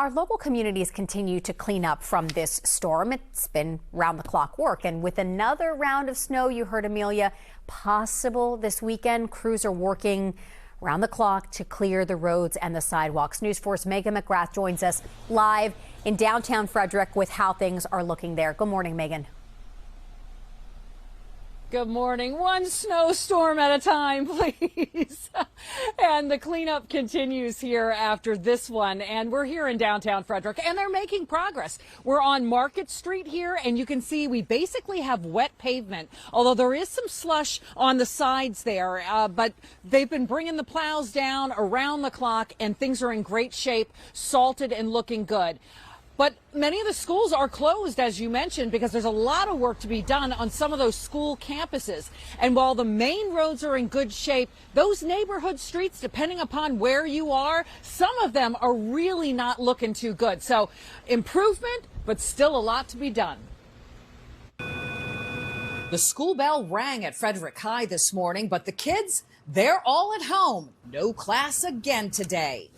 our local communities continue to clean up from this storm. It's been round-the-clock work, and with another round of snow, you heard Amelia, possible this weekend, crews are working round the clock to clear the roads and the sidewalks. News 4's Megan McGrath joins us live in downtown Frederick with how things are looking there. Good morning, Megan. Good morning. One snowstorm at a time, please. And the cleanup continues here after this one. And we're here in downtown Frederick, and they're making progress. We're on Market Street here, and you can see we basically have wet pavement, although there is some slush on the sides there. But they've been bringing the plows down around the clock, and things are in great shape, salted and looking good. But many of the schools are closed, as you mentioned, because there's a lot of work to be done on some of those school campuses. And while the main roads are in good shape, those neighborhood streets, depending upon where you are, some of them are really not looking too good. So improvement, but still a lot to be done. The school bell rang at Frederick High this morning, but the kids, they're all at home. No class again today.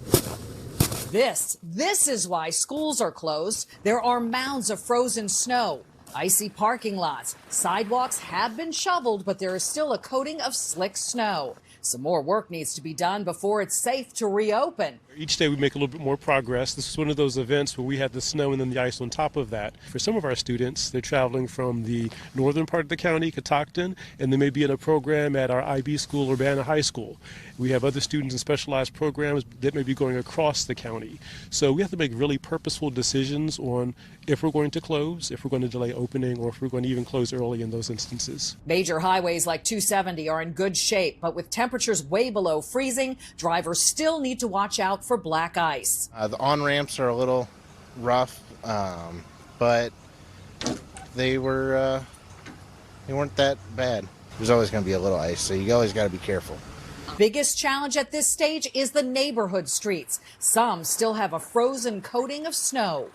This is why schools are closed. There are mounds of frozen snow, icy parking lots. Sidewalks have been shoveled, but there is still a coating of slick snow. Some more work needs to be done before it's safe to reopen. Each day we make a little bit more progress. This is one of those events where we had the snow and then the ice on top of that. For some of our students, they're traveling from the northern part of the county, Catoctin, and they may be in a program at our IB school, Urbana High School. We have other students in specialized programs that may be going across the county. So we have to make really purposeful decisions on if we're going to close, if we're going to delay opening, or if we're going to even close early in those instances. Major highways like 270 are in good shape, but with temperatures way below freezing, drivers still need to watch out for black ice. The on-ramps are a little rough, but they weren't that bad. There's always going to be a little ice, so you always got to be careful. Biggest challenge at this stage is the neighborhood streets. Some still have a frozen coating of snow.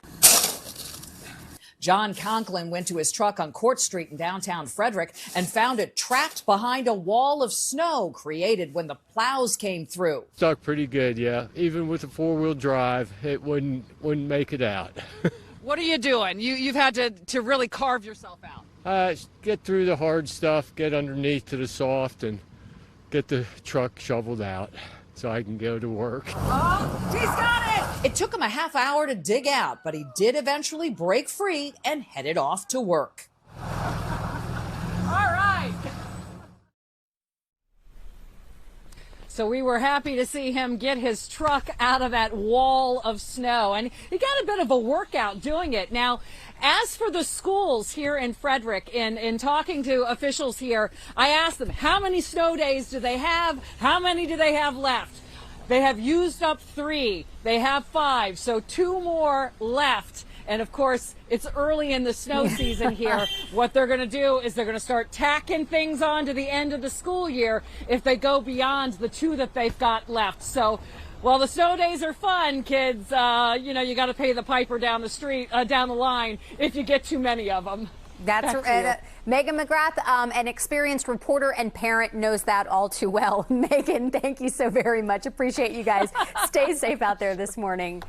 John Conklin went to his truck on Court Street in downtown Frederick and found it trapped behind a wall of snow created when the plows came through. Stuck pretty good, yeah. Even with the four-wheel drive, it wouldn't make it out. What are you doing? You've had to really carve yourself out. Get through the hard stuff, get underneath to the soft, and get the truck shoveled out so I can go to work. Oh, he's got it! It took him a half hour to dig out, but he did eventually break free and headed off to work. All right. So we were happy to see him get his truck out of that wall of snow, and he got a bit of a workout doing it. Now, as for the schools here in Frederick, in talking to officials here, I asked them, how many snow days do they have? How many do they have left? They have used up 3. They have 5, so 2 more left. And of course, it's early in the snow season here. What they're going to do is they're going to start tacking things on to the end of the school year if they go beyond the 2 that they've got left. So while the snow days are fun, kids, you got to pay the piper down the street, down the line if you get too many of them. That's right. Megan McGrath, an experienced reporter and parent, knows that all too well. Megan, thank you so very much. Appreciate you guys. Stay safe out there this morning.